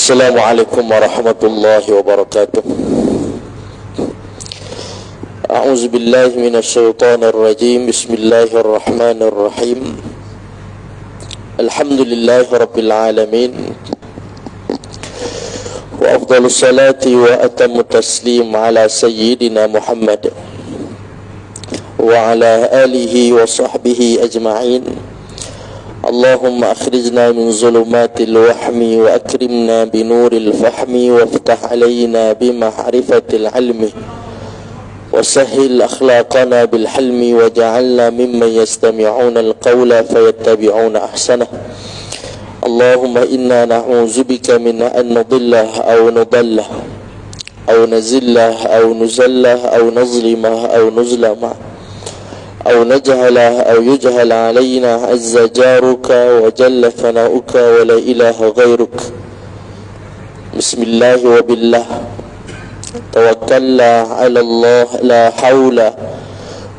Assalamualaikum warahmatullahi wabarakatuh. A'udzu billahi minasyaitonir rajim. Bismillahirrahmanirrahim. Alhamdulillahi rabbil alamin. Wa afdhalus salati wa atammu taslim ala sayyidina Muhammad wa ala alihi wa sahbihi ajma'in. Allahumma akhrijna min zulumatil wahmi wa akrimna binuril fahmi waftah alayna bima'rifatil ilmi wa sahhil akhlaqana bil hilmi waj'alna mimman yastami'una al-qawla fayattabi'una ahsanah. Allahumma inna na'udzubika min an nudilla aw nudalla aw nazilla aw nuzalla aw nazlima aw nuzlama أو نجهل أو يجهل علينا عز جارك وجل ثناؤك ولا إله غيرك. بسم الله وبالله توكلنا على الله لا حول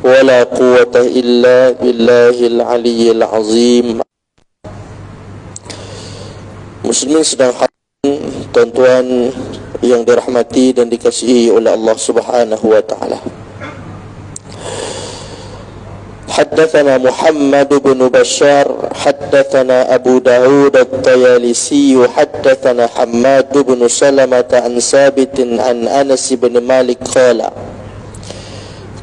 ولا قوة إلا بالله العلي العظيم. Muslimin sedang hadir, tuan-tuan yang dirahmati dan dikasihi oleh Allah Subhanahu wa taala. حدثنا محمد بن بشار حدثنا أبو داود الطيالسي حدثنا حماد بن سلمة عن ثابت عن أنس بن مالك قال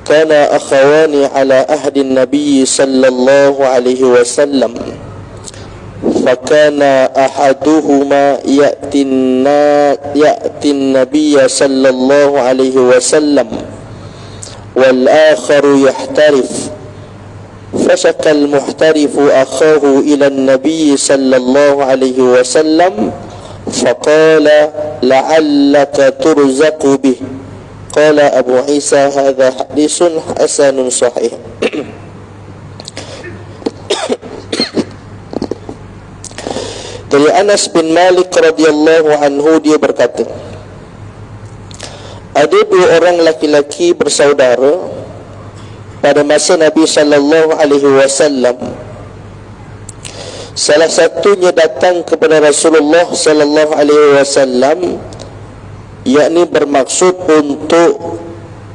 كان أخوان على عهد النبي صلى الله عليه وسلم فكان أحدهما يأتي النبي صلى الله عليه وسلم والآخر يحترف فشكى المحترف أخاه إلى النبي صلى الله عليه وسلم فقال لعلك ترزق به. قال أبو عيسى هذا حديث حسن صحيح. Dari Anas bin Malik radhiyallahu anhu, dia berkata, ada dua orang laki-laki bersaudara pada masa Nabi sallallahu alaihi wasallam. Salah satunya datang kepada Rasulullah sallallahu alaihi wasallam, yakni bermaksud untuk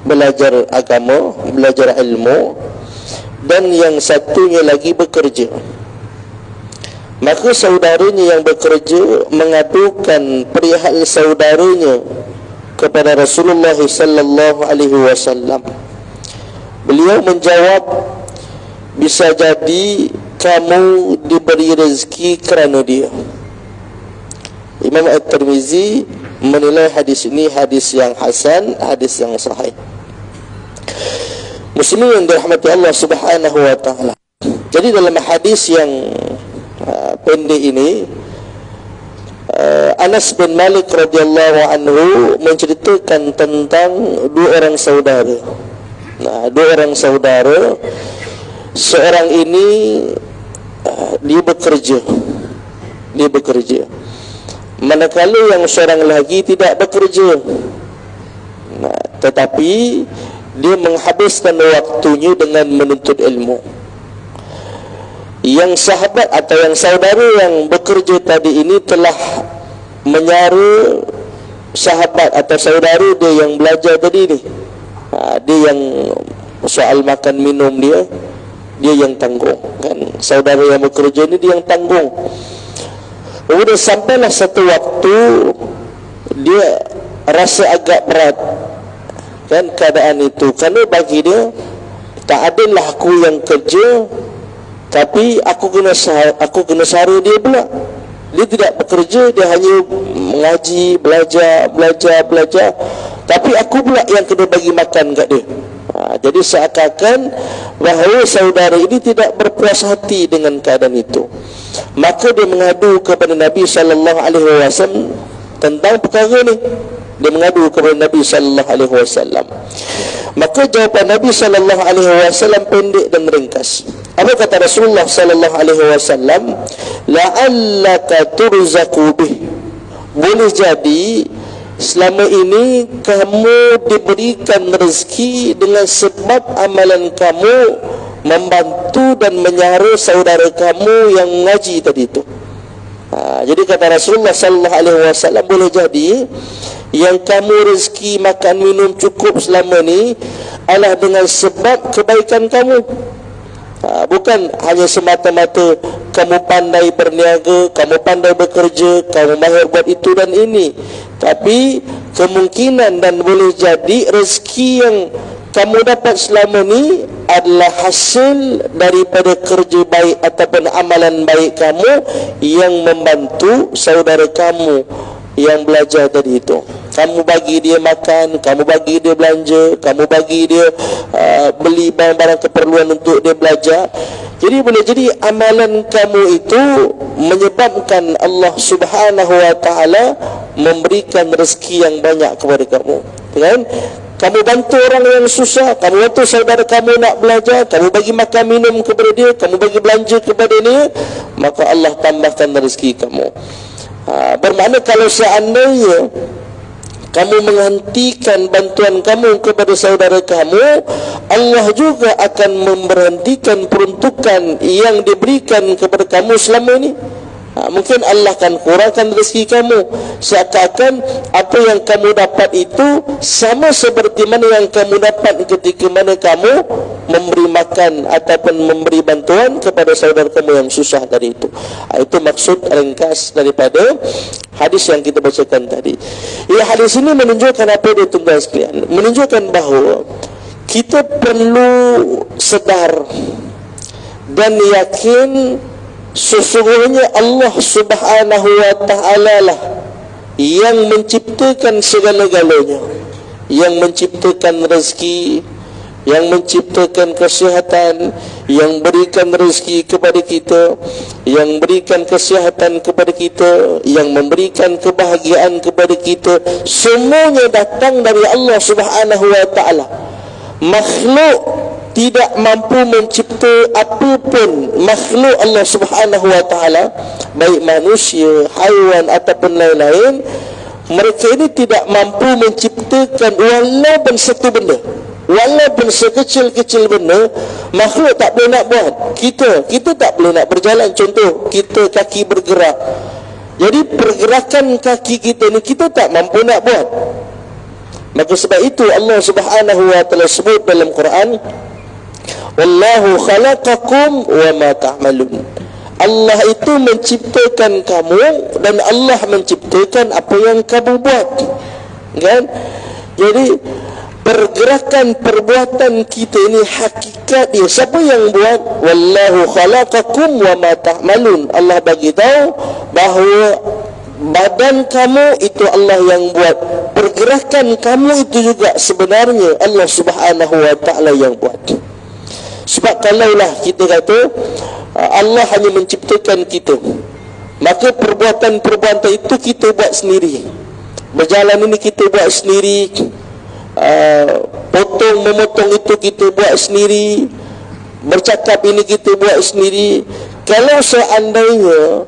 belajar agama, belajar ilmu, dan yang satunya lagi bekerja. Maka saudaranya yang bekerja mengadukan perihal saudaranya kepada Rasulullah sallallahu alaihi wasallam. Beliau menjawab, bisa jadi kamu diberi rezeki kerana dia. Imam At-Tirmizi menilai hadis ini hadis yang hasan, hadis yang sahih. Muslimin yang dirahmati Allah Subhanahu wa taala. Jadi dalam hadis yang pendek ini, Anas bin Malik radhiyallahu anhu menceritakan tentang dua orang saudara. Dua orang saudara, seorang ini dia bekerja, manakala yang seorang lagi tidak bekerja. Tetapi dia menghabiskan waktunya dengan menuntut ilmu. Yang sahabat atau yang saudara yang bekerja tadi ini telah menyara sahabat atau saudara dia yang belajar tadi ni. Dia yang soal makan minum dia yang tanggung, kan? Saudara yang bekerja ni dia yang tanggung. Kemudian sampailah satu waktu dia rasa agak berat, kan, keadaan itu, kerana bagi dia tak adalah aku yang kerja, tapi aku kena sara dia pula. Dia tidak bekerja, dia hanya mengaji, belajar, tapi aku pula yang kena bagi makan kat dia. Jadi seakan-akan bahawa saudara ini tidak berpuas hati dengan keadaan itu. Maka dia mengadu kepada Nabi sallallahu alaihi wasallam tentang perkara ni. Dia mengadu kepada Nabi sallallahu alaihi wasallam. Maka jawapan Nabi sallallahu alaihi wasallam pendek dan ringkas. Apa kata Rasulullah sallallahu alaihi wasallam? La'allaka turzaqu bih. Boleh jadi selama ini kamu diberikan rezeki dengan sebab amalan kamu membantu dan menyara saudara kamu yang mengaji tadi itu. Jadi kata Rasulullah sallallahu alaihi wasallam, boleh jadi yang kamu rezeki makan minum cukup selama ni adalah dengan sebab kebaikan kamu. Bukan hanya semata-mata kamu pandai berniaga, kamu pandai bekerja, kamu mahir buat itu dan ini, tapi kemungkinan dan boleh jadi rezeki yang kamu dapat selama ni adalah hasil daripada kerja baik ataupun amalan baik kamu yang membantu saudara kamu yang belajar tadi itu. Kamu bagi dia makan, kamu bagi dia belanja, kamu bagi dia beli barang-barang keperluan untuk dia belajar. Jadi boleh jadi amalan kamu itu menyebabkan Allah Subhanahu wa taala memberikan rezeki yang banyak kepada kamu. Kan? Kamu bantu orang yang susah, kamu bantu saudara kamu nak belajar, kamu bagi makan minum kepada dia, kamu bagi belanja kepada dia, maka Allah tambahkan rezeki kamu. Bermakna kalau seandainya kamu menghentikan bantuan kamu kepada saudara kamu, Allah juga akan memberhentikan peruntukan yang diberikan kepada kamu selama ini. Mungkin Allah akan kurangkan rezeki kamu, seakan-akan apa yang kamu dapat itu sama seperti mana yang kamu dapat ketika mana kamu memberi makan ataupun memberi bantuan kepada saudara kamu yang susah tadi itu. Itu maksud ringkas daripada hadis yang kita bacakan tadi. Hadis ini menunjukkan apa dia, tuan-tuan sekalian? Menunjukkan bahawa kita perlu sedar dan yakin sesungguhnya Allah Subhanahu wa taala lah yang menciptakan segala-galanya, yang menciptakan rezeki, yang menciptakan kesihatan, yang berikan rezeki kepada kita, yang berikan kesihatan kepada kita, yang memberikan kebahagiaan kepada kita. Semuanya datang dari Allah Subhanahu wa taala. Makhluk tidak mampu mencipta apapun, makhluk Allah Subhanahu wa taala, baik manusia, haiwan ataupun lain-lain, mereka ini tidak mampu menciptakan walaupun satu benda, walaupun sekecil-kecil benda. Makhluk tak boleh nak buat. Kita tak boleh nak berjalan. Contoh, kita kaki bergerak, jadi pergerakan kaki kita ni kita tak mampu nak buat. Maka sebab itu Allah Subhanahu wa taala sebut dalam Quran, wallahu khalaqakum wa ma ta'malun. Allah itu menciptakan kamu dan Allah menciptakan apa yang kamu buat. Kan? Jadi pergerakan perbuatan kita ini hakikat dia. Siapa yang buat? Wallahu khalaqakum wa ma ta'malun. Allah bagi tahu bahawa badan kamu itu Allah yang buat. Pergerakan kamu itu juga sebenarnya Allah Subhanahu wa taala yang buat. Sebab kalaulah kita kata Allah hanya menciptakan kita, maka perbuatan-perbuatan itu kita buat sendiri. Berjalan ini kita buat sendiri, potong memotong itu kita buat sendiri, bercakap ini kita buat sendiri. Kalau seandainya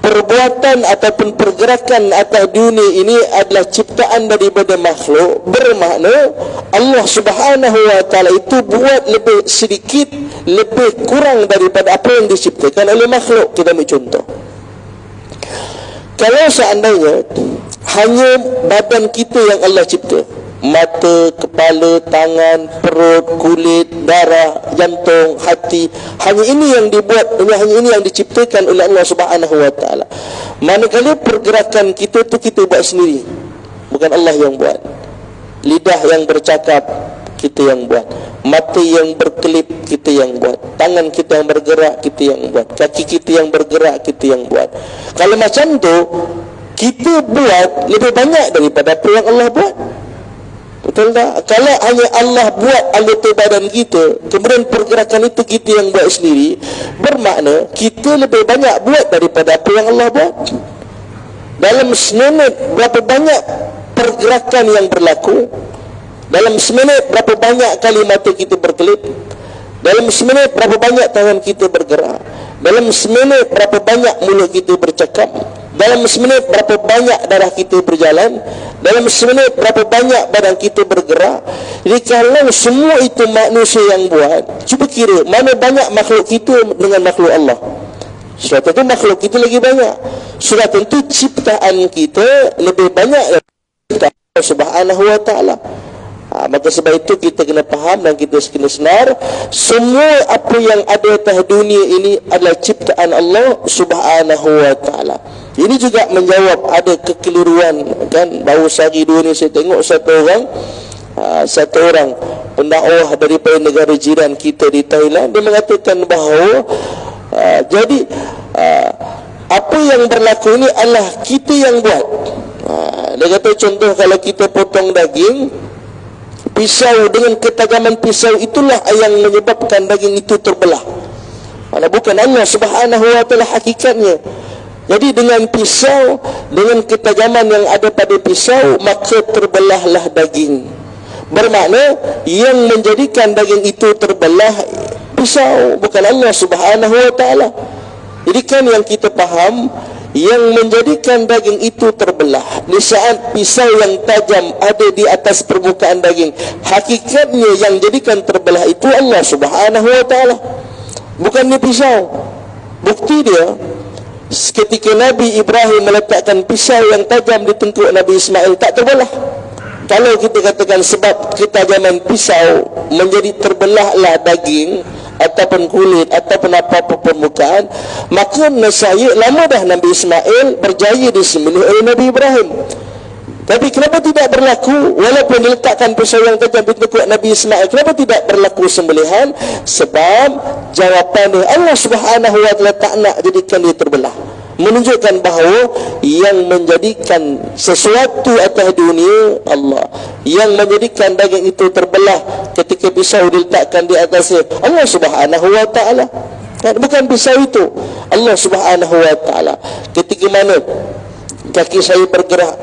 perbuatan ataupun pergerakan atas dunia ini adalah ciptaan daripada makhluk, bermakna Allah Subhanahu wa taala itu buat lebih sedikit, lebih kurang daripada apa yang diciptakan oleh makhluk. Kita ambil contoh, kalau seandainya hanya badan kita yang Allah cipta, mata, kepala, tangan, perut, kulit, darah, jantung, hati, hanya ini yang dibuat, hanya ini yang diciptakan oleh Allah Subhanahu wa taala. Manakala pergerakan kita tu kita buat sendiri, bukan Allah yang buat. Lidah yang bercakap kita yang buat, mata yang berkelip kita yang buat, tangan kita yang bergerak kita yang buat, kaki kita yang bergerak kita yang buat. Kalau macam tu kita buat lebih banyak daripada apa yang Allah buat. Betul tak? Kalau hanya Allah buat anggota badan kita, kemudian pergerakan itu kita yang buat sendiri, bermakna kita lebih banyak buat daripada apa yang Allah buat. Dalam seminit berapa banyak pergerakan yang berlaku? Dalam seminit berapa banyak kali mata kita berkelip? Dalam seminit berapa banyak tangan kita bergerak? Dalam seminit berapa banyak mulut kita bercakap? Dalam seminit berapa banyak darah kita berjalan? Dalam seminit berapa banyak badan kita bergerak? Jadi kalau semua itu manusia yang buat, cuba kira mana banyak makhluk kita dengan makhluk Allah. Sudah tentu makhluk kita lagi banyak. Sudah tentu ciptaan kita lebih banyak daripada Allah Subhanahu wa ta'ala. Maka sebab itu kita kena faham dan kita kena senar, semua apa yang ada atas dunia ini adalah ciptaan Allah Subhanahu wa ta'ala. Ini juga menjawab ada kekeliruan, kan. Baru sehari dua ni saya tengok satu orang pendakwah daripada negara jiran kita di Thailand, dia mengatakan bahawa apa yang berlaku ini adalah kita yang buat. Dia kata contoh, kalau kita potong daging, pisau dengan ketajaman pisau itulah yang menyebabkan daging itu terbelah. Bukan Allah Subhanahu wa ta'ala hakikatnya. Jadi dengan pisau, dengan ketajaman yang ada pada pisau, maka terbelahlah daging. Bermakna yang menjadikan daging itu terbelah pisau, bukan Allah Subhanahu wa ta'ala. Jadi kan yang kita faham, yang menjadikan daging itu terbelah di saat pisau yang tajam ada di atas permukaan daging, hakikatnya yang jadikan terbelah itu Allah Subhanahu wa ta'ala, bukan pisau. Bukti dia ketika Nabi Ibrahim meletakkan pisau yang tajam di tengkuk Nabi Ismail, tak terbelah. Kalau kita katakan sebab ketajaman pisau menjadi terbelahlah daging ataupun kulit ataupun apa-apa permukaan, maka nasaya lama dah Nabi Ismail berjaya disembelih oleh Nabi Ibrahim. Tapi kenapa tidak berlaku walaupun diletakkan pisau yang tajam di tengkuk Nabi Ismail? Kenapa tidak berlaku sembelihan? Sebab jawapannya Allah Subhanahu wa ta'ala tak nak jadikan dia terbelah, menunjukkan bahawa yang menjadikan sesuatu atas dunia Allah, yang menjadikan daging itu terbelah ketika pisau diletakkan di atasnya Allah Subhanahu wa ta'ala, bukan pisau itu. Allah Subhanahu wa ta'ala. Ketika mana kaki saya bergerak,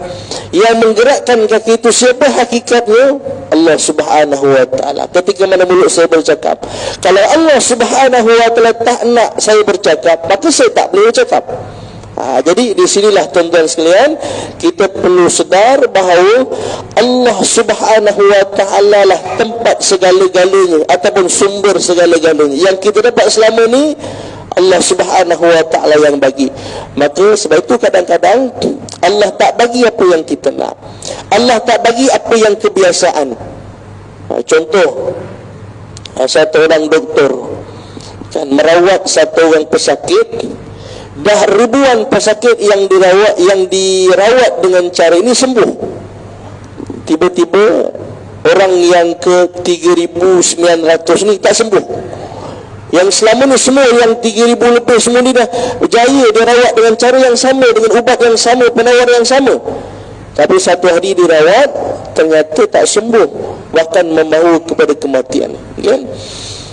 yang menggerakkan kaki itu siapa hakikatnya? Allah Subhanahu wa ta'ala. Ketika mana mulut saya bercakap, kalau Allah Subhanahu wa ta'ala tak nak saya bercakap, maka saya tak boleh bercakap. Jadi di sinilah tuan-tuan sekalian, kita perlu sedar bahawa Allah Subhanahu wa ta'ala lah tempat segala-galanya ataupun sumber segala-galanya. Yang kita dapat selama ni Allah Subhanahu wa ta'ala yang bagi. Maka sebab itu kadang-kadang Allah tak bagi apa yang kita nak, Allah tak bagi apa yang kebiasaan. Contoh, satu orang doktor kan merawat satu orang pesakit, dah ribuan pesakit yang dirawat dengan cara ini sembuh. Tiba-tiba orang yang ke 3,900 ni tak sembuh. Yang selama ni semua yang 3,000 lebih semua ni dah berjaya dirawat dengan cara yang sama, dengan ubat yang sama, penawar yang sama. Tapi satu hari dirawat, ternyata tak sembuh, bahkan membawa kepada kematian, kan?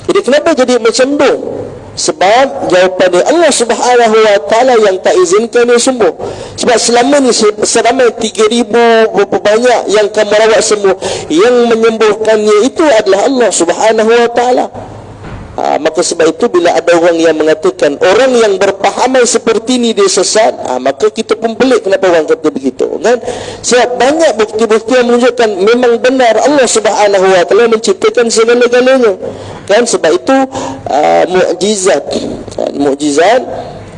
Jadi kenapa jadi macam tu? Sebab jawapan Allah Subhanahu wa ta'ala yang tak izinkan dia sembuh. Sebab selama ni seramai 3,000 berapa banyak yang kamu rawat semua, yang menyembuhkannya itu adalah Allah Subhanahu wa ta'ala. Maka sebab itu bila ada orang yang mengatakan orang yang berpahaman seperti ini dia sesat, maka kita pun pelik kenapa orang kata begitu, kan? Sebab banyak bukti-bukti yang menunjukkan memang benar Allah Subhanahu wa ta'ala menciptakan segala-galanya, kan? Sebab itu mukjizat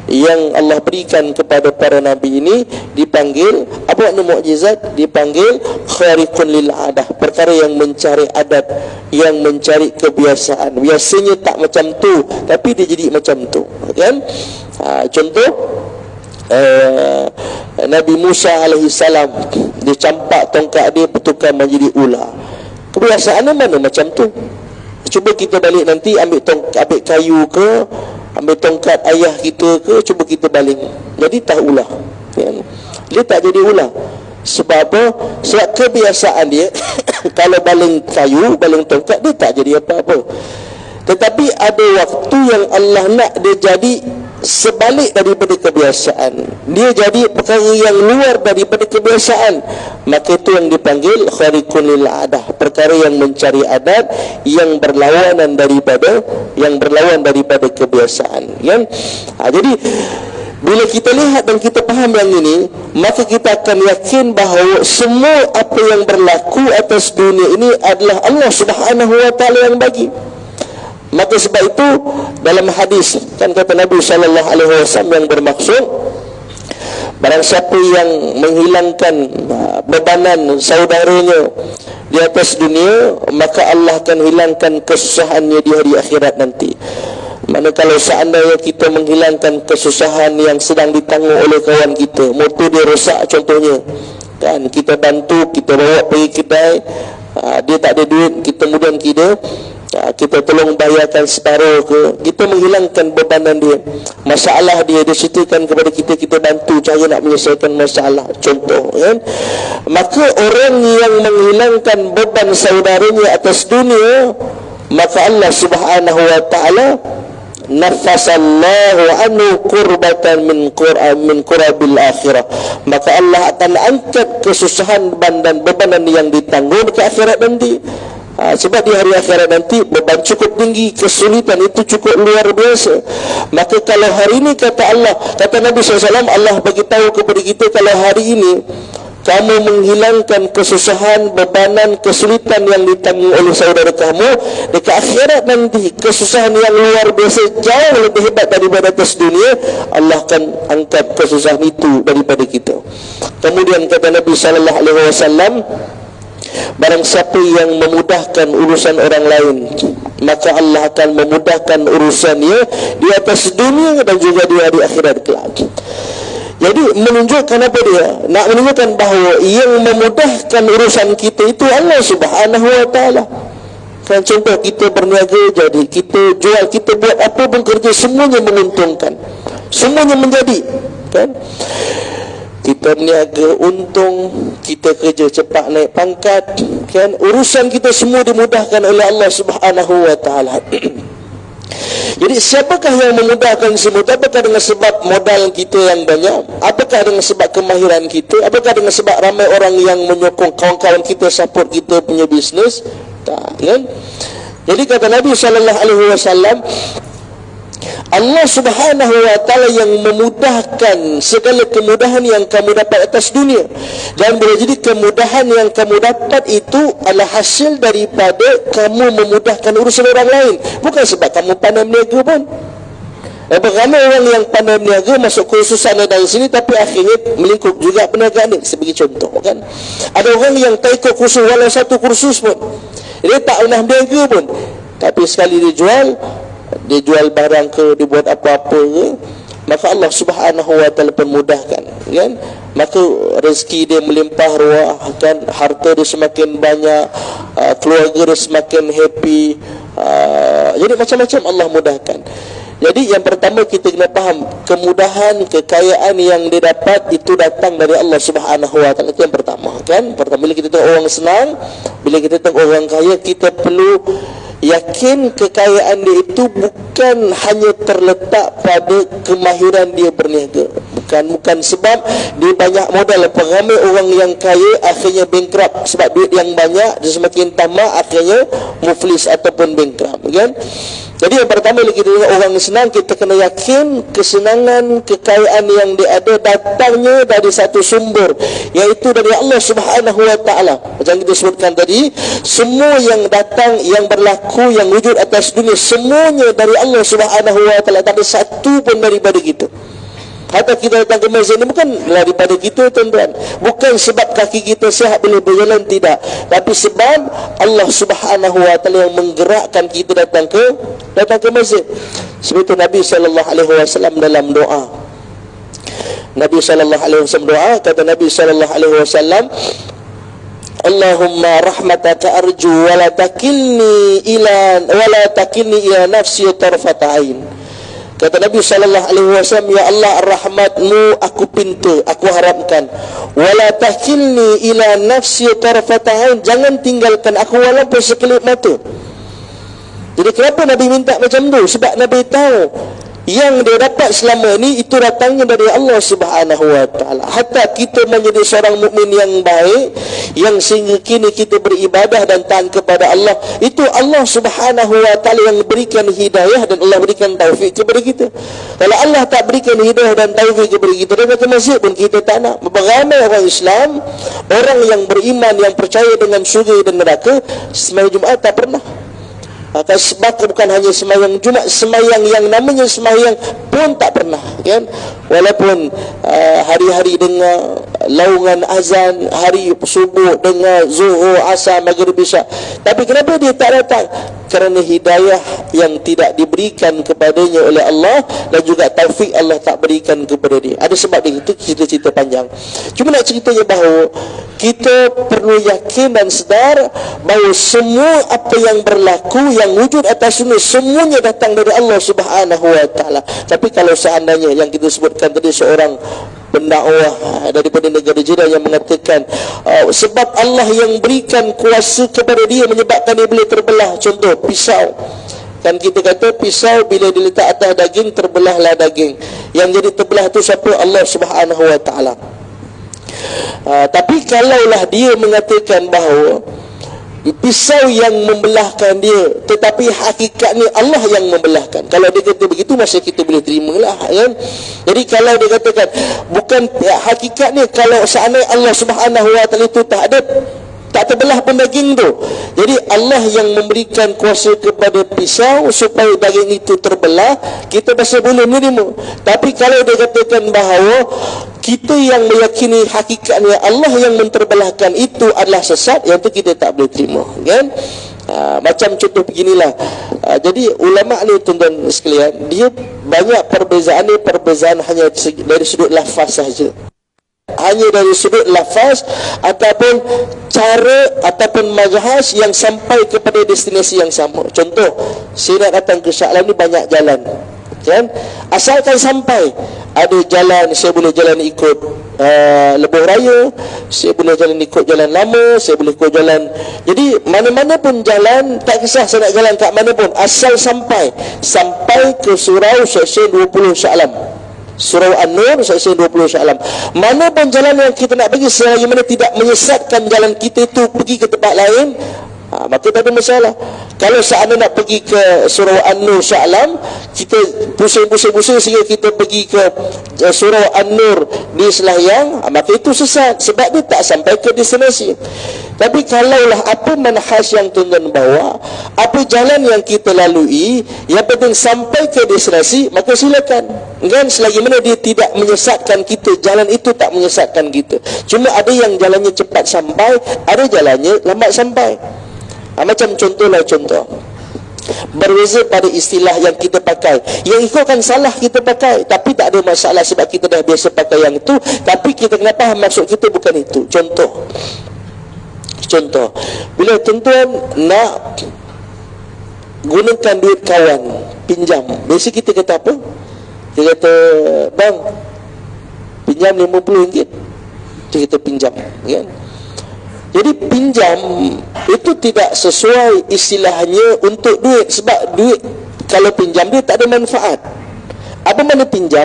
yang Allah berikan kepada para nabi ini dipanggil apa makna mukjizat? Dipanggil khariqun lil adah, perkara yang mencari adat, yang mencari kebiasaan. Biasanya tak macam tu, tapi dia jadi macam tu, kan? Contoh Nabi Musa alaihi salam, dia campak tongkat dia bertukar menjadi ular. Kebiasaannya mana macam tu? Cuba kita balik nanti ambil kayu ke, ambil tongkat ayah kita ke, cuba kita baling, jadi tak ular, kan? Dia tak jadi ular. Sebab apa? Sebab kebiasaan dia kalau baling kayu, baling tongkat, dia tak jadi apa-apa. Tetapi ada waktu yang Allah nak dia jadi sebalik daripada kebiasaan, dia jadi perkara yang luar daripada kebiasaan, maka itu yang dipanggil khariqun lil adah, perkara yang mencari adat, yang berlawanan daripada kebiasaan, kan? Jadi bila kita lihat dan kita faham yang ini, maka kita akan yakin bahawa semua apa yang berlaku atas dunia ini adalah Allah Subhanahu wa ta'ala yang bagi. Maka sebab itu dalam hadis kan kata Nabi SAW yang bermaksud, barang siapa yang menghilangkan bebanan saudaranya di atas dunia, maka Allah akan hilangkan kesusahannya di hari akhirat nanti. Mana kalau seandainya kita menghilangkan kesusahan yang sedang ditanggung oleh kawan kita, motor dia rosak contohnya, kan, kita bantu, kita bawa pergi kedai, dia tak ada duit, kita kemudian kita tolong bayarkan separuh ke, kita menghilangkan bebanan dia, masalah dia ceritakan kepada kita, kita bantu cara nak menyelesaikan masalah contoh, kan. Maka orang yang menghilangkan beban saudaranya atas dunia, maka Allah Subhanahu wa taala nafasallahu anhu qurbatan min qurabil akhirah, maka Allah akan angkat kesusahan dan bebanan yang ditanggung ke akhirat nanti. Sebab di hari akhirat nanti beban cukup tinggi, kesulitan itu cukup luar biasa. Maka kalau hari ini kata Nabi SAW, Allah bagi tahu kepada kita, kalau hari ini kamu menghilangkan kesusahan, bebanan, kesulitan yang ditanggung oleh saudara kamu, di akhirat nanti kesusahan yang luar biasa jauh lebih hebat daripada atas dunia, Allah akan angkat kesusahan itu daripada kita. Kemudian kata Nabi SAW, barang siapa yang memudahkan urusan orang lain, maka Allah akan memudahkan urusannya di atas dunia dan juga di hari akhirat kelak. Jadi menunjukkan apa dia? Nak menunjukkan bahawa yang memudahkan urusan kita itu Allah Subhanahu wa taala. Kan contoh kita berniaga, jadi kita jual, kita buat apa pun kerja, semuanya menguntungkan. Semuanya menjadi, kan? Kita berniaga untung, kita kerja cepat naik pangkat, kan? Urusan kita semua dimudahkan oleh Allah Subhanahu wa taala. Jadi siapakah yang memudahkan semua? Apakah dengan sebab modal kita yang banyak? Apakah dengan sebab kemahiran kita? Apakah dengan sebab ramai orang yang menyokong, kawan-kawan kita support kita punya bisnes? Tak, kan? Jadi kata Nabi SAW, Allah Subhanahu wa taala yang memudahkan segala kemudahan yang kamu dapat atas dunia. Dan boleh jadi kemudahan yang kamu dapat itu adalah hasil daripada kamu memudahkan urusan orang lain, bukan sebab kamu pandai berniaga pun. Ramai orang yang pandai berniaga masuk kursus sana dan sini, tapi akhirnya melingkup juga perniagaan ni, sebagai contoh, kan. Ada orang yang tak ikut kursus walau satu kursus pun, dia tak pernah berniaga pun, tapi sekali dia jual barang ke, dia buat apa-apa ke, maka Allah Subhanahu wa taala permudahkan, kan. Maka rezeki dia melimpah ruah, kan, harta dia semakin banyak, keluarga dia semakin happy, jadi macam-macam Allah mudahkan. Jadi yang pertama kita kena faham, kemudahan, kekayaan yang dia dapat itu datang dari Allah Subhanahu wa taala. Itu yang pertama, kan. Pertama, bila kita tengok orang senang, bila kita tengok orang kaya, kita perlu yakin kekayaan dia itu bukan hanya terletak pada kemahiran dia berniaga. Bukan sebab dia banyak modal. Ramai orang yang kaya akhirnya bankrupt sebab duit yang banyak, dia semakin tamak, akhirnya muflis ataupun bankrupt, kan. Jadi yang pertama, bila kita tengok orang senang, kita kena yakin kesenangan, kekayaan yang dia ada datangnya dari satu sumber, iaitu dari Allah Subhanahu wa taala. Macam kita sebutkan tadi, semua yang datang, yang berlaku, yang wujud atas dunia, semuanya dari Allah Subhanahu wa taala. Tak ada satu pun daripada kita. Hatta kita datang ke masjid ini bukan daripada kita, tuan-tuan. Bukan sebab kaki kita sihat boleh berjalan, tidak. Tapi sebab Allah Subhanahu wa taala yang menggerakkan kita datang ke masjid. Sebab itu Nabi SAW dalam doa, Nabi SAW doa, kata Nabi SAW, Allahumma rahmataka arju wala takilni ila nafsi tarfata ain. Kata Nabi SAW, ya Allah, rahmatmu aku pinta, aku harapkan, wala takilni ila nafsi tarfatain, jangan tinggalkan aku walaupun sekelip mata. Jadi kenapa Nabi minta macam tu? Sebab Nabi tahu yang dia dapat selama ini itu datangnya dari Allah Subhanahu wa taala. Hatta kita menjadi seorang mukmin yang baik, yang sehingga kini kita beribadah dan taat kepada Allah, itu Allah Subhanahu wa taala yang berikan hidayah dan Allah berikan taufik kepada kita. Kalau Allah tak berikan hidayah dan taufik kepada kita, dan ke masjid pun kita tak nak. Beramai orang Islam, orang yang beriman, yang percaya dengan syurga dan neraka, sembahyang Jumaat tak pernah. Bahkan bukan hanya sembahyang Jumat, sembahyang yang namanya sembahyang pun tak pernah, kan? Walaupun hari-hari dengar laungan azan, hari subuh dengar zuhur, asar, maghrib, isyak, tapi kenapa dia tak datang? Kerana hidayah yang tidak diberikan kepadanya oleh Allah, dan juga taufik Allah tak berikan kepada dia. Ada sebab dia. Itu cerita-cerita panjang. Cuma nak ceritanya bahawa kita perlu yakin dan sedar bahawa semua apa yang berlaku, yang wujud atas dunia, semuanya datang dari Allah Subhanahu wa taala. Tapi kalau seandainya yang kita sebutkan tadi, seorang pendakwah daripada negara jiran yang mengatakan sebab Allah yang berikan kuasa kepada dia menyebabkan dia boleh terbelah. Contoh pisau, kan kita kata pisau bila diletak atas daging, terbelahlah daging. Yang jadi terbelah tu siapa? Allah Subhanahu wa taala. Tapi kalaulah dia mengatakan bahawa pisau yang membelahkan dia, tetapi hakikatnya Allah yang membelahkan, kalau dia kata begitu, masa kita boleh terimalah, kan? Jadi kalau dia katakan bukan hakikatnya, kalau seandainya Allah Subhanahu wa taala itu tak terbelah pun daging tu, jadi Allah yang memberikan kuasa kepada pisau supaya daging itu terbelah, kita masih boleh menerima. Tapi kalau dia katakan bahawa kita yang meyakini hakikatnya Allah yang menterbelahkan itu adalah sesat, yang itu kita tak boleh terima, kan? Macam contoh beginilah. Jadi ulama ni, tuan-tuan sekalian, dia banyak perbezaan hanya dari sudut lafaz saja. Hanya dari sudut lafaz ataupun cara ataupun mazhab yang sampai kepada destinasi yang sama. Contoh, saya nak datang ke Shah Alam ni banyak jalan, kan? Asalkan sampai, ada jalan saya boleh jalan ikut Lebuh Raya, saya boleh jalan ikut jalan lama, saya boleh ikut jalan. Jadi mana-mana pun jalan, tak kisah saya nak jalan kat mana pun, asal sampai ke surau seksyen 20 Shah Alam, Surau An-Nur seksyen 20 Shah Alam. Mana pun jalan yang kita nak pergi, selagi mana tidak menyesatkan jalan kita itu pergi ke tempat lain, maka tak ada masalah. Kalau seandainya nak pergi ke Surau An-Nur Shah Alam, kita pusing-pusing sehingga kita pergi ke Surau An-Nur di Selayang, maka itu sesat, sebab dia tak sampai ke destinasi. Tapi kalaulah apa manhaj yang tuan-tuan bawa, apa jalan yang kita lalui, yang penting sampai ke destinasi, maka silakan, kan? Selagi mana dia tidak menyesatkan kita, jalan itu tak menyesatkan kita. Cuma ada yang jalannya cepat sampai, ada jalannya lambat sampai. Macam contohlah, berbeza pada istilah yang kita pakai. Yang itu kan salah kita pakai, tapi tak ada masalah sebab kita dah biasa pakai yang itu. Tapi kita kena faham maksud kita bukan itu. Contoh, bila tuan-tuan nak gunakan duit kawan, pinjam, biasa kita kata apa? Kita kata, bang, pinjam RM50, kita pinjam, kan? Jadi pinjam itu tidak sesuai istilahnya untuk duit. Sebab duit, kalau pinjam dia tak ada manfaat. Apa mana pinjam?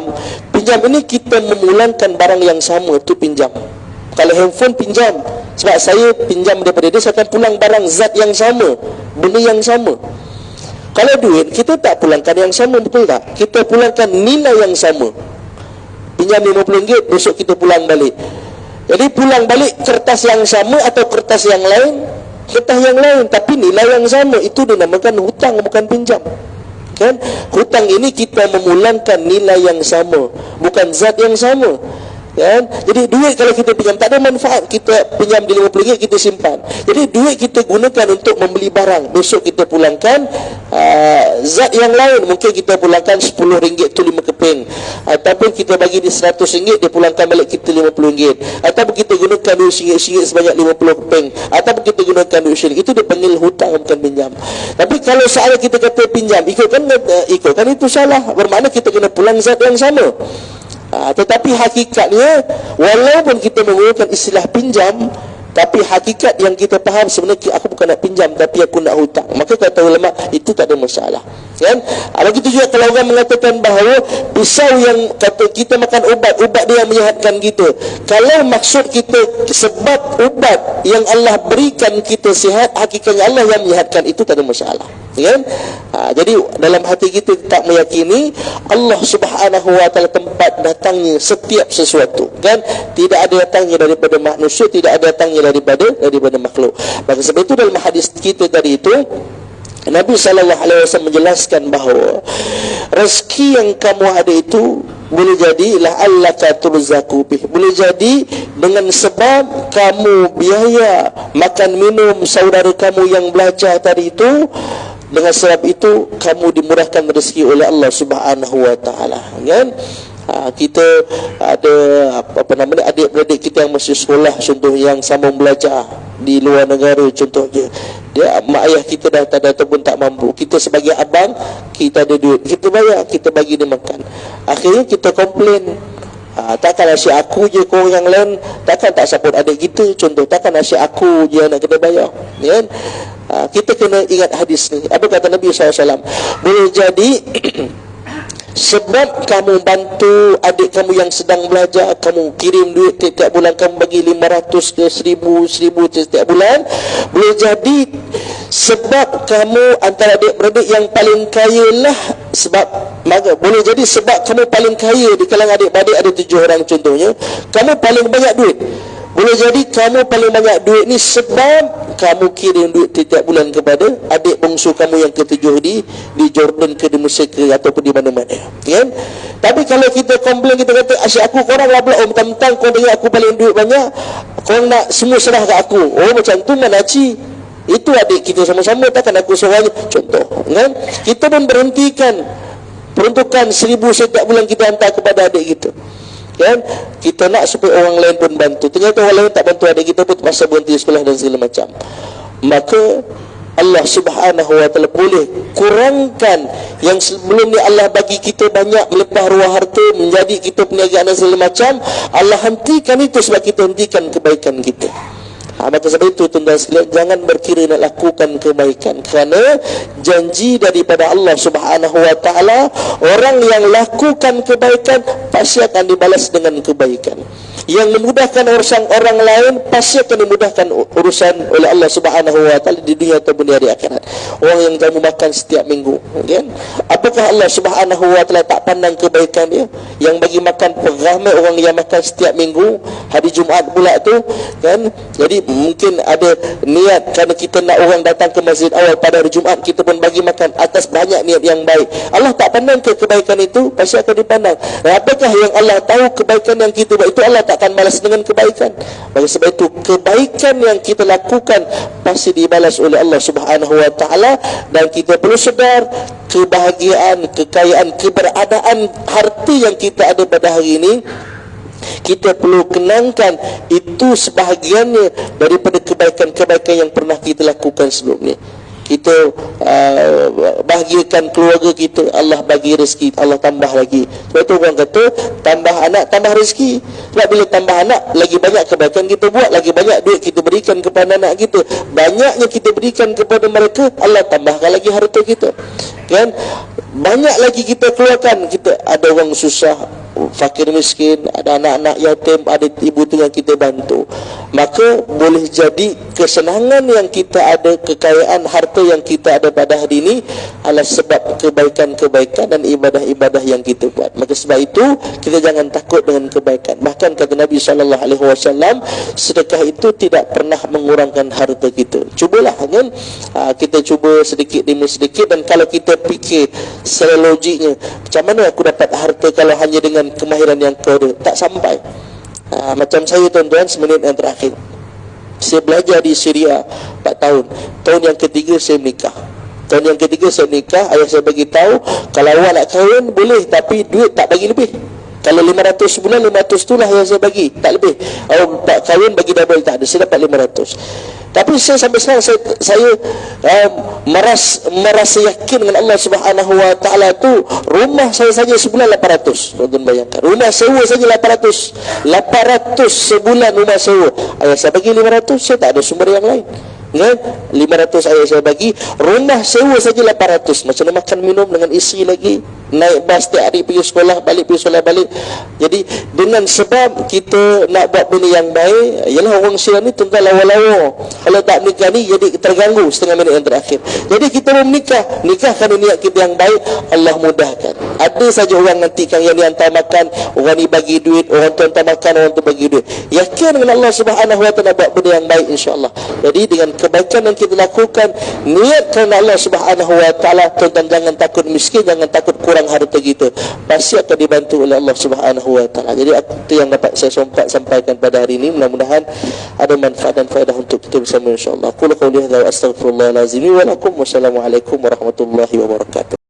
Pinjam ini kita memulangkan barang yang sama, itu pinjam. Kalau handphone pinjam, sebab saya pinjam daripada dia, saya akan pulang barang zat yang sama, benda yang sama. Kalau duit, kita tak pulangkan yang sama, betul tak? Kita pulangkan nilai yang sama. Pinjam RM50, besok kita pulang balik. Jadi pulang balik kertas yang sama atau kertas yang lain? Kertas yang lain, tapi nilai yang sama. Itu dinamakan hutang, bukan pinjam, kan? Hutang ini kita memulangkan nilai yang sama, bukan zat yang sama, kan? Jadi duit kalau kita pinjam tak ada manfaat. Kita pinjam di RM50, kita simpan. Jadi duit kita gunakan untuk membeli barang, besok kita pulangkan zat yang lain. Mungkin kita pulangkan RM10 tu 5 keping, ataupun kita bagi dia RM100, dia pulangkan balik kita RM50, ataupun kita gunakan duit RM1 sebanyak 50 keping, ataupun kita gunakan duit RM1. Itu dipanggil hutang, bukan pinjam. Tapi kalau soal kita kata pinjam, ikutkan itu salah. Bermakna kita kena pulang zat yang sama. Tetapi hakikatnya, walaupun kita menggunakan istilah pinjam, tapi hakikat yang kita faham sebenarnya, aku bukan nak pinjam, tapi aku nak hutang. Maka kata ulama, itu tak ada masalah, kan? Begitu juga kalau orang mengatakan bahawa pisau yang kata kita makan ubat dia yang menyihatkan kita. Kalau maksud kita sebab ubat yang Allah berikan kita sihat, hakikatnya Allah yang menyihatkan, itu tak ada masalah, kan? Jadi dalam hati kita tak meyakini Allah Subhanahu wa taala tempat datangnya setiap sesuatu, kan? Tidak ada datangnya daripada manusia, tidak ada datangnya daripada makhluk. Maka sebab itu dalam hadis kita tadi itu, Nabi SAW menjelaskan bahawa rezeki yang kamu ada itu boleh jadi la'allaka turzaku bih, boleh jadi dengan sebab kamu biaya makan minum saudara kamu yang belajar tadi itu, dengan sebab itu kamu dimurahkan rezeki oleh Allah Subhanahu wa taala, kan? Kita ada adik-beradik kita yang masih sekolah, contoh yang sambung belajar di luar negara contohnya, dia mak ayah kita dah tak ada ataupun tak mampu, kita sebagai abang kita ada duit, kita bayar, kita bagi dia makan, akhirnya kita komplain, takkan asyik aku je, kau yang lain takkan tak support adik kita, contoh takkan asyik aku je nak kena bayar, kan? Kita kena ingat hadis ni. Apa kata Nabi SAW? Boleh jadi sebab kamu bantu adik kamu yang sedang belajar, kamu kirim duit setiap bulan, kamu bagi 500 ke 1000 setiap bulan, boleh jadi sebab kamu antara adik-beradik yang paling kaya lah, sebab boleh jadi sebab kamu paling kaya di kalangan adik-beradik, ada 7 orang contohnya, kamu paling banyak duit. Boleh jadi kamu paling banyak duit ni sebab kamu kirim duit setiap bulan kepada adik bongsu kamu yang ketujuh di Jordan ke, di Mesir ke, ataupun di mana-mana, kan? Tapi kalau kita komplain, kita kata asyik aku, korang lah pula, mentang-mentang kau dengar aku paling duit banyak, korang nak semua serah kat aku, macam tu mana Cik? Itu adik kita sama-sama, takkan aku seorang contoh, kan? Kita pun berhentikan peruntukan 1000 setiap bulan kita hantar kepada adik kita, kan? Kita nak supaya orang lain pun bantu, ternyata orang lain tak bantu adik kita pun terpaksa berhenti sekolah dan segala macam. Maka Allah Subhanahu wa taala boleh kurangkan yang sebelum ni Allah bagi kita banyak melimpah ruah harta, menjadi kita perniagaan dan segala macam, Allah hentikan itu sebab kita hentikan kebaikan kita. Maka sebab itu tuan-tuan sekalian, jangan berkira nak lakukan kebaikan, kerana janji daripada Allah Subhanahu wa taala, orang yang lakukan kebaikan pasti akan dibalas dengan kebaikan. Yang memudahkan urusan orang lain pasti akan dimudahkan urusan oleh Allah Subhanahu wa taala di dunia ataupun di hari akhirat. Orang yang jamu makan setiap minggu, kan? Apakah Allah Subhanahu wa taala tak pandang kebaikan dia? Yang bagi makan ramai orang yang makan setiap minggu, hari Jumaat pula tu, kan? Jadi mungkin ada niat kerana kita nak orang datang ke masjid awal pada hari Jumaat, kita pun bagi makan atas banyak niat yang baik. Allah tak pandang ke kebaikan itu, pasti akan dipandang. Dan apakah yang Allah tahu kebaikan yang kita buat itu Allah tak akan balas dengan kebaikan. Maka sebab itu kebaikan yang kita lakukan pasti dibalas oleh Allah Subhanahu wa taala, dan kita perlu sedar kebahagiaan, kekayaan, keberadaan harta yang kita ada pada hari ini, kita perlu kenangkan itu sebahagiannya daripada kebaikan-kebaikan yang pernah kita lakukan sebelum ni. Kita bahagiakan keluarga kita, Allah bagi rezeki, Allah tambah lagi. Sebab itu orang kata tambah anak tambah rezeki. Sebab bila tambah anak, lagi banyak kebaikan kita buat, lagi banyak duit kita berikan kepada anak kita, banyaknya kita berikan kepada mereka, Allah tambahkan lagi harta kita, kan? Banyak lagi kita keluarkan, kita ada orang susah, fakir miskin, ada anak-anak yatim, ada ibu tunggal kita bantu. Maka boleh jadi kesenangan yang kita ada, kekayaan harta yang kita ada pada hari ini adalah sebab kebaikan-kebaikan dan ibadah-ibadah yang kita buat. Maka sebab itu kita jangan takut dengan kebaikan. Bahkan kata Nabi SAW, sedekah itu tidak pernah mengurangkan harta kita. Cubalah, kan? Kita cuba sedikit demi sedikit, dan kalau kita fikir secara logiknya, macam mana aku dapat harta kalau hanya dengan kemahiran yang kau ada, tak sampai. Macam saya tuan-tuan, seminit yang terakhir, saya belajar di Syria 4 tahun. Tahun yang ketiga saya menikah. Tahun yang ketiga saya menikah, ayah saya bagi tahu, kalau awak nak kahwin boleh, tapi duit tak bagi lebih. Kalau 500 sebulan, 500 itulah yang saya bagi, tak lebih. Kalau tak kahwin bagi double, tak ada, saya dapat 500. Tapi saya sampai sekarang saya merasa yakin dengan Allah Subhanahu wa taala tu, rumah saya saja sebulan 800. Tuan-tuan bayangkan, rumah sewa saja 800 sebulan rumah sewa. Ayah saya bagi 500, saya tak ada sumber yang lain, kan? 500 ayah saya bagi, rumah sewa saja 800. Macam mana makan minum dengan isteri lagi, naik bas tiap hari pergi sekolah balik. Jadi dengan sebab kita nak buat benda yang baik, ialah orang Syiah ni tentang lawa-lawa. Kalau tak nikah ni jadi terganggu setengah minit yang terakhir. Jadi kita mau nikah kerana niat kita yang baik, Allah mudahkan. Ada saja orang nanti yang ni hantar makan, orang ni bagi duit, orang tu hantar makan, orang tu bagi duit. Yakin dengan Allah Subhanahu wa taala buat benda yang baik, insya-Allah. Jadi dengan kebaikan yang kita lakukan, niat kerana Allah Subhanahu wa taala, tuan-tuan jangan takut miskin, jangan takut kurang harta kita, pasti akan dibantu oleh Allah Subhanahu wa taala. Jadi itu yang dapat saya sampaikan pada hari ini. Mudah-mudahan ada manfaat dan faedah untuk kita bersama, insya-Allah. Qul qouli hadza wa astaghfirullahal azim wa lakum. Wassalamualaikum warahmatullahi wabarakatuh.